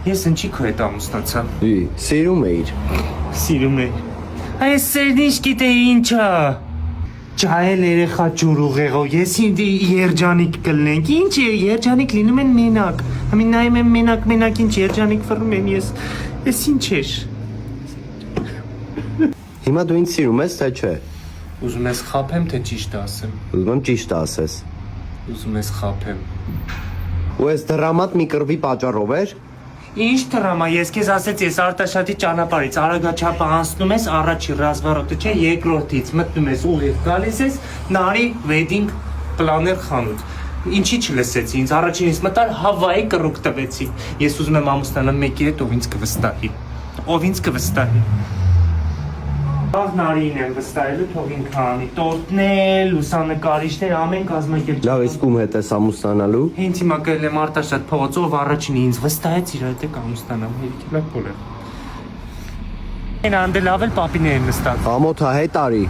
Ես ինչի քո հետ ամուսնացա։ Սիրում էիր։ Սիրում է։ Այս սերն ինչ գիտեի ինչա։ Ջահել երեխա ջուրուղեղով, ես ինձ երջանիկ կլնենք, ինչ է, երջանիկ լինում են մենակ, համին նայում եմ մենակ ինչ երջանիկ վռում են, ես ինչ էր։ Հիմա դու ինձ սիրում ես, թե չէ։ Ուզում ես խափեմ, թե ճիշտ ասեմ։ Ուզում եմ ճիշտ ասես։ Ուզում ես խափեմ։ Ու այս դրամատ մի կռվի պատճառով էր։ Ինչ դրամա, ես քեզ ասեց, ես Արտաշատի ճանապարհից արագաչափը անցնում ես, առաջի ռազմարոտը չէ, երկրորդից մտնում ես ուղիղ գալիս ես Նարի wedding planner խանութ։ Ինչի չլսեցի, ինձ առաջինից մտար Հավայի կռուկ տվեցի։ Ես ուզում եմ ամուսնանալ մեկի հետ, ով ինձ կվստահի։ Ով ինձ կվստահի։ Ահ Նարին եմ վստահելու, թող ինքը անի, տորտներ, լուսանկարիչներ, ամեն կազմակերպ։ Լավ, իսկ ում հետ ես ամուսնանալու։ Հենց հիմա գել եմ Արտաշատ փողոցով, առաջինը ինձ վստահեց իր հետ ամուսնանամ, հերիքելա փոլը։ Այն անդելավել պապիներ են նստած։ Ամոթա հետ արի։